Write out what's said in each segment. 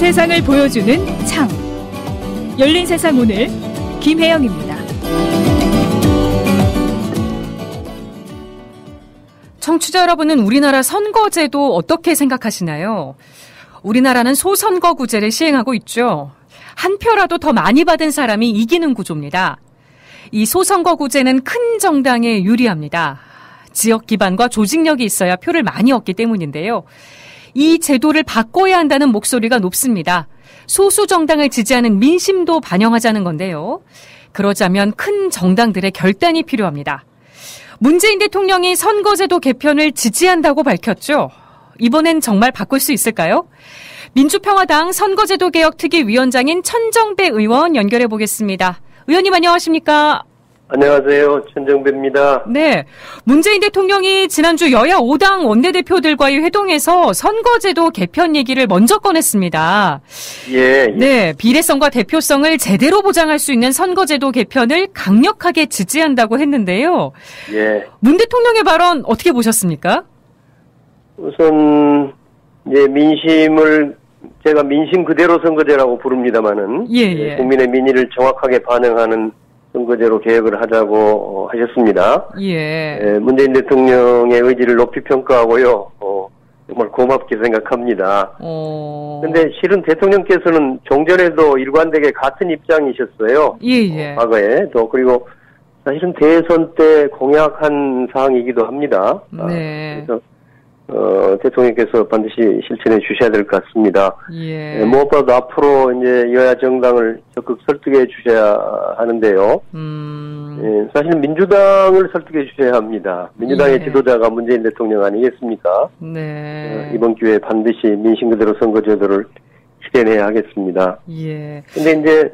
세상을 보여주는 창. 열린 세상 오늘 김혜영입니다. 청취자 여러분은 우리나라 선거제도 어떻게 생각하시나요? 우리나라는 소선거구제를 시행하고 있죠. 한 표라도 더 많이 받은 사람이 이기는 구조입니다. 이 소선거구제는 큰 정당에 유리합니다. 지역 기반과 조직력이 있어야 표를 많이 얻기 때문인데요. 이 제도를 바꿔야 한다는 목소리가 높습니다. 소수 정당을 지지하는 민심도 반영하자는 건데요. 그러자면 큰 정당들의 결단이 필요합니다. 문재인 대통령이 선거제도 개편을 지지한다고 밝혔죠. 이번엔 정말 바꿀 수 있을까요? 민주평화당 선거제도개혁특위위원장인 천정배 의원 연결해 보겠습니다. 의원님 안녕하십니까? 안녕하세요. 천정배입니다. 네. 문재인 대통령이 지난주 여야 5당 원내대표들과의 회동에서 선거제도 개편 얘기를 먼저 꺼냈습니다. 예. 네. 비례성과 대표성을 제대로 보장할 수 있는 선거제도 개편을 강력하게 지지한다고 했는데요. 예. 문 대통령의 발언 어떻게 보셨습니까? 우선, 제가 민심 그대로 선거제라고 부릅니다만은. 예. 국민의 민의를 정확하게 반영하는 선거제로 개혁을 하자고 하셨습니다. 예. 문재인 대통령의 의지를 높이 평가하고요. 정말 고맙게 생각합니다. 근데 실은 대통령께서는 종전에도 일관되게 같은 입장이셨어요. 예. 과거에. 그리고 사실은 대선 때 공약한 사항이기도 합니다. 네. 그래서 대통령께서 반드시 실천해 주셔야 될 것 같습니다. 예. 무엇보다도 앞으로 이제 여야 정당을 적극 설득해 주셔야 하는데요. 사실 민주당을 설득해 주셔야 합니다. 민주당의 지도자가 문재인 대통령 아니겠습니까? 네. 이번 기회에 반드시 민심 그대로 선거제도를 실현해야 하겠습니다. 예. 근데 이제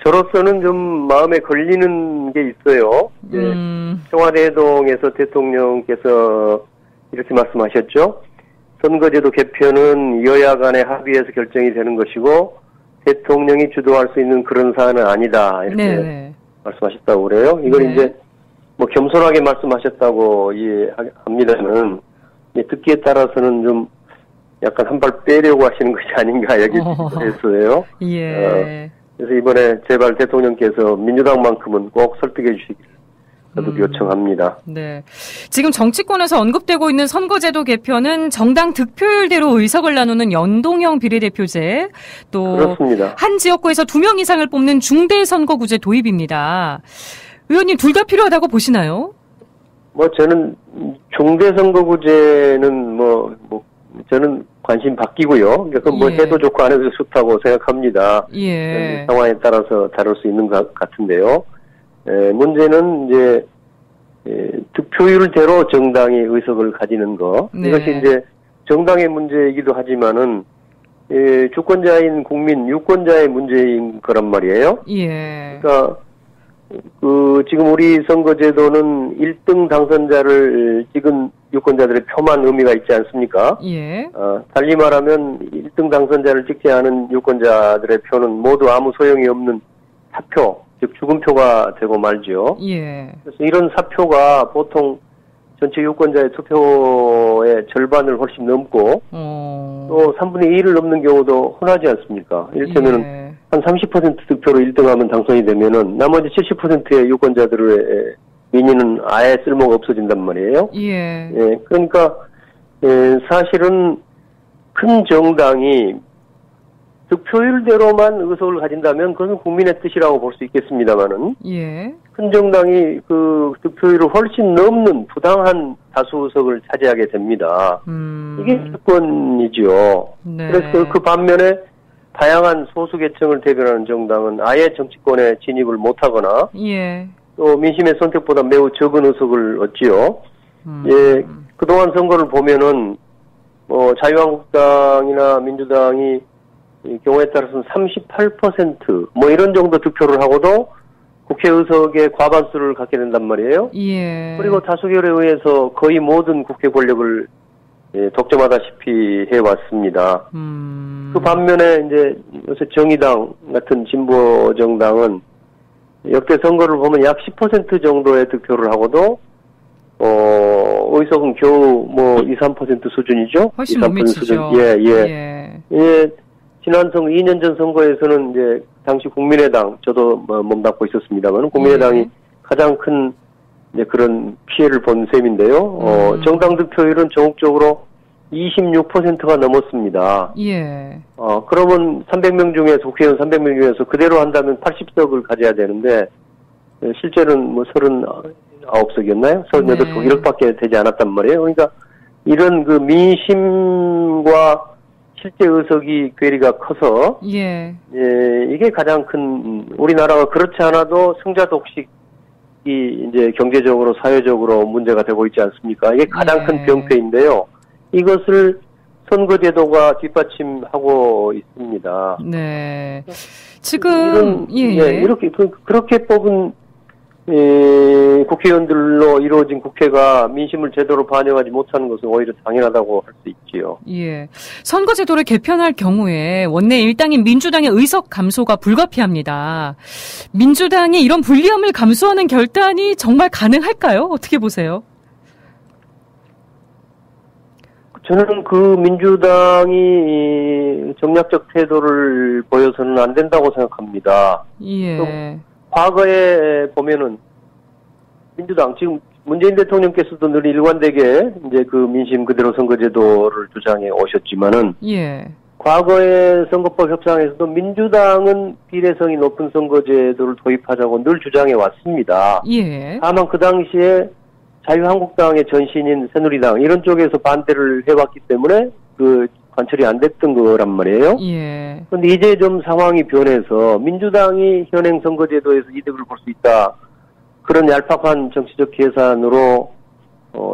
저로서는 좀 마음에 걸리는 게 있어요. 청와대회동에서 대통령께서 이렇게 말씀하셨죠. 선거제도 개편은 여야 간의 합의에서 결정이 되는 것이고 대통령이 주도할 수 있는 그런 사안은 아니다. 이렇게 네네. 말씀하셨다고 그래요. 이걸 네. 이제 겸손하게 말씀하셨다고 이해합니다는 듣기에 따라서는 좀 약간 한 발 빼려고 하시는 것이 아닌가 여기기도 했어요. 예. 그래서 이번에 제발 대통령께서 민주당만큼은 꼭 설득해 주시기를 저도 요청합니다. 네. 지금 정치권에서 언급되고 있는 선거제도 개편은 정당 득표율대로 의석을 나누는 연동형 비례대표제, 또 그렇습니다. 한 지역구에서 2명 이상을 뽑는 중대선거구제 도입입니다. 의원님 둘 다 필요하다고 보시나요? 저는 중대선거구제는 저는 관심 바뀌고요. 그건 해도 좋고 안 해도 좋다고 생각합니다. 예. 상황에 따라서 다룰 수 있는 것 같은데요. 문제는 이제 득표율대로 정당이 의석을 가지는 거. 네. 이것이 이제 정당의 문제이기도 하지만은 주권자인 국민, 유권자의 문제인 거란 말이에요. 예. 그러니까 지금 우리 선거제도는 1등 당선자를 찍은 유권자들의 표만 의미가 있지 않습니까? 예. 달리 말하면 1등 당선자를 찍지 않은 유권자들의 표는 모두 아무 소용이 없는 사표, 즉 죽은 표가 되고 말죠. 예. 그래서 이런 사표가 보통 전체 유권자의 투표의 절반을 훨씬 넘고 또 3분의 1을 넘는 경우도 흔하지 않습니까? 이를테면 한 30% 득표로 1등하면 당선이 되면은 나머지 70%의 유권자들의 민의는 아예 쓸모가 없어진단 말이에요. 예. 그러니까 사실은 큰 정당이 득표율대로만 의석을 가진다면 그것은 국민의 뜻이라고 볼 수 있겠습니다만은 큰 정당이 그 득표율을 훨씬 넘는 부당한 다수 의석을 차지하게 됩니다. 이게 조건이죠. 네. 그래서 그 반면에 다양한 소수 계층을 대변하는 정당은 아예 정치권에 진입을 못하거나 또 민심의 선택보다 매우 적은 의석을 얻지요. 그동안 선거를 보면은 자유한국당이나 민주당이 이 경우에 따라서는 38% 이런 정도 득표를 하고도 국회 의석의 과반수를 갖게 된단 말이에요. 그리고 다수결에 의해서 거의 모든 국회 권력을 독점하다시피 해왔습니다. 그 반면에 이제 요새 정의당 같은 진보 정당은 역대 선거를 보면 약 10% 정도의 득표를 하고도 의석은 겨우 2, 3% 수준이죠. 훨씬 못 미치죠. 수준. 예. 지난 2년 전 선거에서는 이제 당시 국민의당, 저도 몸담고 있었습니다만, 국민의당이 가장 큰 이제 그런 피해를 본 셈인데요. 정당 득표율은 전국적으로 26%가 넘었습니다. 그러면 300명 중에서, 국회의원 300명 중에서 그대로 한다면 80석을 가져야 되는데, 실제로는 39석이었나요? 38석, 이렇게밖에 되지 않았단 말이에요. 그러니까 이런 그 민심과 실제 의석이 괴리가 커서, 이게 가장 큰, 우리나라가 그렇지 않아도 승자 독식이 이제 경제적으로, 사회적으로 문제가 되고 있지 않습니까? 이게 가장 큰 병폐인데요. 이것을 선거제도가 뒷받침하고 있습니다. 네. 지금, 이렇게, 그렇게 뽑은, 국회의원들로 이루어진 국회가 민심을 제대로 반영하지 못하는 것은 오히려 당연하다고 할 수 있지요. 선거제도를 개편할 경우에 원내 일당인 민주당의 의석 감소가 불가피합니다. 민주당이 이런 불리함을 감수하는 결단이 정말 가능할까요? 어떻게 보세요? 저는 그 민주당이 정략적 태도를 보여서는 안 된다고 생각합니다. 과거에 보면은 민주당, 지금 문재인 대통령께서도 늘 일관되게 이제 그 민심 그대로 선거제도를 주장해 오셨지만은, 과거의 선거법 협상에서도 민주당은 비례성이 높은 선거제도를 도입하자고 늘 주장해 왔습니다. 다만 그 당시에 자유한국당의 전신인 새누리당 이런 쪽에서 반대를 해왔기 때문에 그 관철이 안 됐던 거란 말이에요. 그런데 이제 좀 상황이 변해서 민주당이 현행 선거제도에서 이득을 볼 수 있다. 그런 얄팍한 정치적 계산으로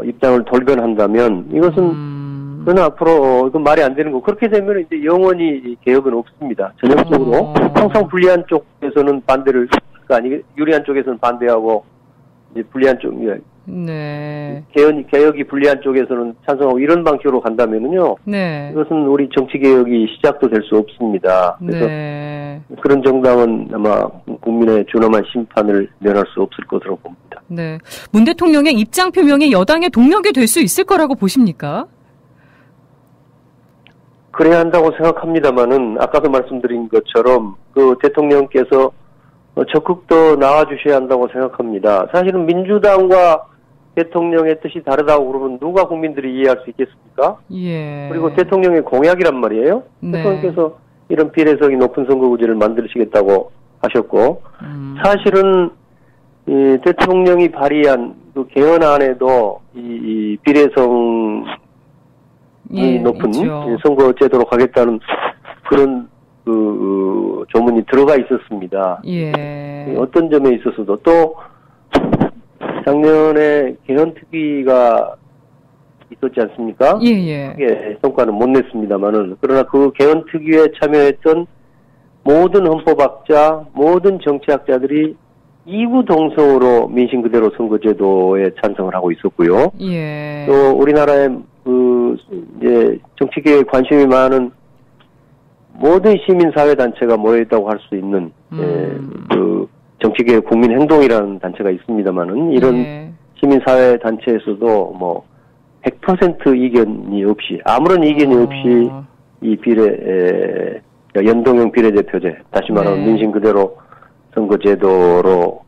입장을 돌변한다면 이것은 그건 앞으로 이건 말이 안 되는 거. 그렇게 되면 이제 영원히 개혁은 없습니다. 전형적으로 항상 불리한 쪽에서는 반대를 아니 유리한 쪽에서는 반대하고 이제 불리한 쪽 개혁이 불리한 쪽에서는 찬성하고 이런 방식으로 간다면은요. 이것은 우리 정치 개혁이 시작도 될 수 없습니다. 그래서 그런 정당은 아마 국민의 준엄한 심판을 면할 수 없을 것으로 봅니다. 문 대통령의 입장 표명이 여당의 동력이 될 수 있을 거라고 보십니까? 그래야 한다고 생각합니다만은 아까도 말씀드린 것처럼 그 대통령께서 적극 더 나와주셔야 한다고 생각합니다. 사실은 민주당과 대통령의 뜻이 다르다고 그러면 누가 국민들이 이해할 수 있겠습니까? 그리고 대통령의 공약이란 말이에요. 대통령께서 이런 비례성이 높은 선거구제를 만드시겠다고 하셨고, 사실은 이 대통령이 발의한 그 개헌안에도 이 비례성이 높은 선거제도로 가겠다는 그런 그 조문이 들어가 있었습니다. 어떤 점에 있어서도 또 작년에 개헌특위가 있었지 않습니까? 크게 성과는 못 냈습니다만은 그러나 그 개헌특위에 참여했던 모든 헌법학자, 모든 정치학자들이 이구동성으로 민심 그대로 선거제도에 찬성을 하고 있었고요. 또 우리나라의 그 이제 정치계에 관심이 많은 모든 시민사회단체가 모여있다고 할 수 있는 그 정치계의 국민행동이라는 단체가 있습니다만은 이런 시민사회단체에서도 뭐 100% 이견이 없이 아무런 이견이 없이 이 연동형 비례대표제 다시 말하면 민심 그대로 선거제도로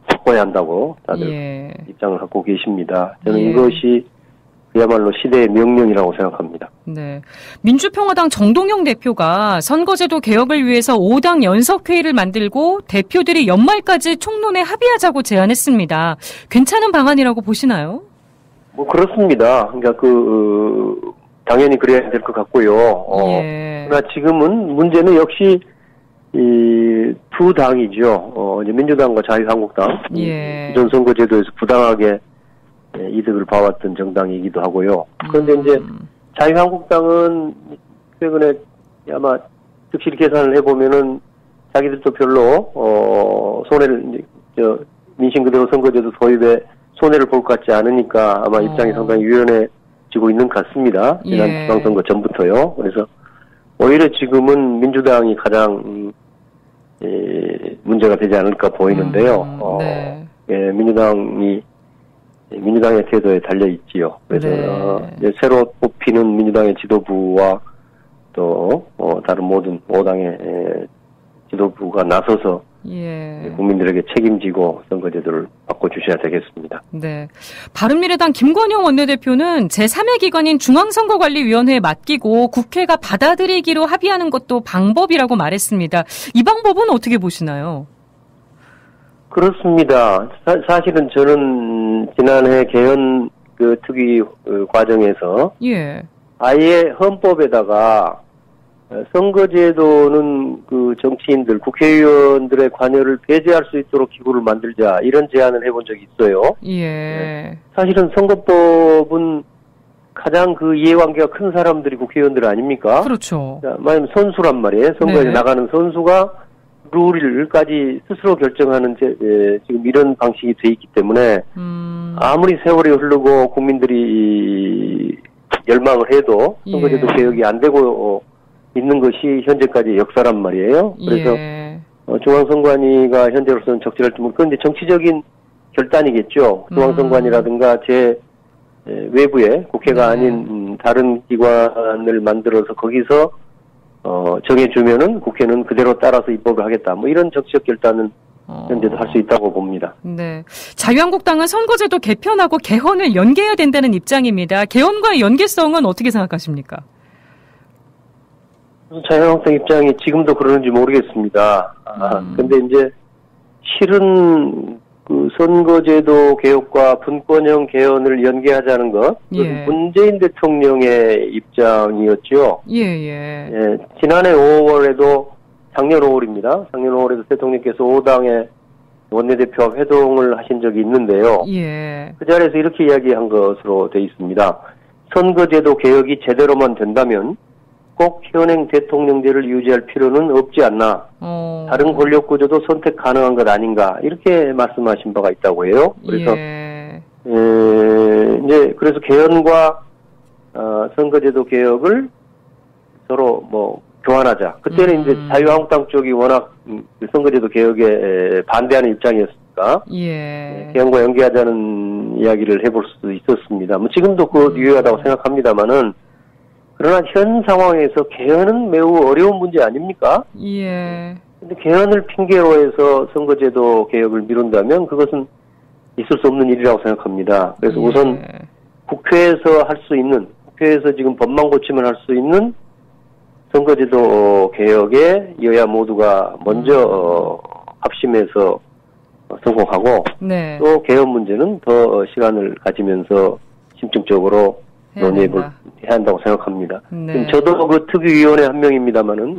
바꿔야 한다고 다들 입장을 갖고 계십니다. 저는 이것이 그야말로 시대의 명령이라고 생각합니다. 민주평화당 정동영 대표가 선거제도 개혁을 위해서 5당 연석회의를 만들고 대표들이 연말까지 총론에 합의하자고 제안했습니다. 괜찮은 방안이라고 보시나요? 뭐 그렇습니다. 그러니까 당연히 그래야 될 것 같고요. 그러나 지금은 문제는 역시 이 두 당이죠. 이제 민주당과 자유한국당 기존 선거제도에서 부당하게 이득을 봐왔던 정당이기도 하고요. 그런데 이제 자유한국당은 최근에 아마 득실 계산을 해보면은 자기들도 별로 민심 그대로 선거제도 도입에 손해를 볼 것 같지 않으니까 아마 입장이 상당히 유연해지고 있는 것 같습니다. 지난 지방선거 전부터요. 그래서 오히려 지금은 민주당이 가장 문제가 되지 않을까 보이는데요. 민주당의 태도에 달려 있지요. 그래서 새로 뽑히는 민주당의 지도부와 또 다른 모든 5당의 지도부가 나서서 국민들에게 책임지고 선거제도를 바꿔주셔야 되겠습니다. 네. 바른미래당 김건영 원내대표는 제3의 기관인 중앙선거관리위원회에 맡기고 국회가 받아들이기로 합의하는 것도 방법이라고 말했습니다. 이 방법은 어떻게 보시나요? 그렇습니다. 사실은 저는 지난해 개헌 특위 과정에서 아예 헌법에다가 선거제도는 정치인들, 국회의원들의 관여를 배제할 수 있도록 기구를 만들자 이런 제안을 해본 적이 있어요. 사실은 선거법은 가장 이해관계가 큰 사람들이 국회의원들 아닙니까? 그렇죠. 만약에 선수란 말이에요. 선거에 나가는 선수가 룰까지 스스로 결정하는 지금 이런 방식이 돼 있기 때문에 아무리 세월이 흐르고 국민들이 열망을 해도 선거제도 개혁이 안 되고 있는 것이 현재까지 역사란 말이에요. 그래서 중앙선관위가 현재로서는 적절할지 모르겠고 그런데 정치적인 결단이겠죠. 중앙선관위라든가 외부에 국회가 아닌 다른 기관을 만들어서 거기서 정해주면은 국회는 그대로 따라서 입법을 하겠다. 이런 정치적 결단은 현재도 할 수 있다고 봅니다. 네. 자유한국당은 선거제도 개편하고 개헌을 연계해야 된다는 입장입니다. 개헌과의 연계성은 어떻게 생각하십니까? 자유한국당 입장이 지금도 그러는지 모르겠습니다. 근데 이제 실은 선거제도 개혁과 분권형 개헌을 연계하자는 것, 문재인 대통령의 입장이었죠. 지난해 5월에도 작년 5월입니다. 작년 5월에도 대통령께서 5당의 원내대표와 회동을 하신 적이 있는데요. 그 자리에서 이렇게 이야기한 것으로 돼 있습니다. 선거제도 개혁이 제대로만 된다면 꼭 현행 대통령제를 유지할 필요는 없지 않나. 다른 권력 구조도 선택 가능한 것 아닌가. 이렇게 말씀하신 바가 있다고 해요. 그래서 이제 그래서 개헌과 선거제도 개혁을 서로 교환하자. 그때는 이제 자유한국당 쪽이 워낙 선거제도 개혁에 반대하는 입장이었으니까 개헌과 연계하자는 이야기를 해볼 수도 있었습니다. 지금도 유효하다고 생각합니다만은 그러나 현 상황에서 개헌은 매우 어려운 문제 아닙니까? 근데 개헌을 핑계로 해서 선거제도 개혁을 미룬다면 그것은 있을 수 없는 일이라고 생각합니다. 그래서 우선 국회에서 할 수 있는, 국회에서 지금 법만 고치면 할 수 있는 선거제도 개혁에 여야 모두가 먼저 합심해서 성공하고 또 개헌 문제는 더 시간을 가지면서 심층적으로 논의해야 한다고 생각합니다. 저도 특위위원회 한 명입니다만은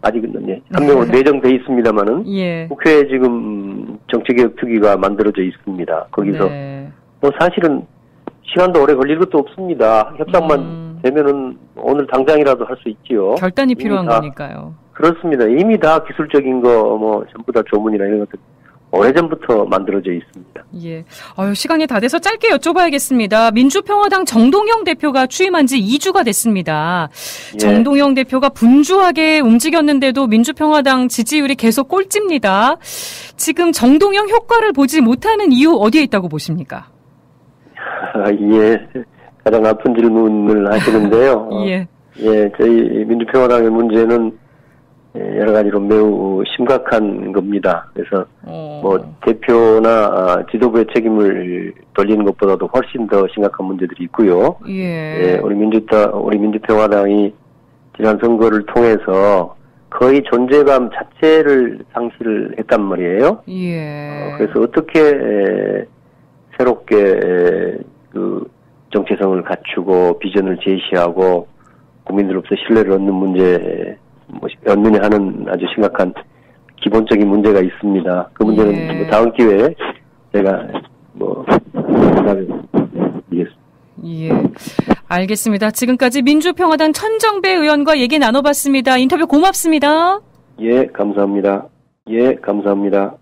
아직은 한 명으로 내정돼 있습니다만은 국회에 지금 정치개혁 특위가 만들어져 있습니다. 거기서 사실은 시간도 오래 걸릴 것도 없습니다. 협상만 되면은 오늘 당장이라도 할 수 있지요. 결단이 필요한 거니까요. 그렇습니다. 이미 다 기술적인 거 전부 다 조문이나 이런 것들 오래전부터 만들어져 있습니다. 시간이 다 돼서 짧게 여쭤봐야겠습니다. 민주평화당 정동영 대표가 취임한 지 2주가 됐습니다. 정동영 대표가 분주하게 움직였는데도 민주평화당 지지율이 계속 꼴찌입니다. 지금 정동영 효과를 보지 못하는 이유 어디에 있다고 보십니까? 가장 아픈 질문을 하시는데요. 저희 민주평화당의 문제는 여러 가지로 매우 심각한 겁니다. 그래서 대표나 지도부의 책임을 돌리는 것보다도 훨씬 더 심각한 문제들이 있고요. 우리 민주평화당이 지난 선거를 통해서 거의 존재감 자체를 상실을 했단 말이에요. 그래서 어떻게 새롭게 정체성을 갖추고 비전을 제시하고 국민들로부터 신뢰를 얻는 문제 얻느냐 하는 아주 심각한 기본적인 문제가 있습니다. 그 문제는 다음 기회에 제가 알겠습니다. 지금까지 민주평화당 천정배 의원과 얘기 나눠봤습니다. 인터뷰 고맙습니다. 감사합니다. 감사합니다.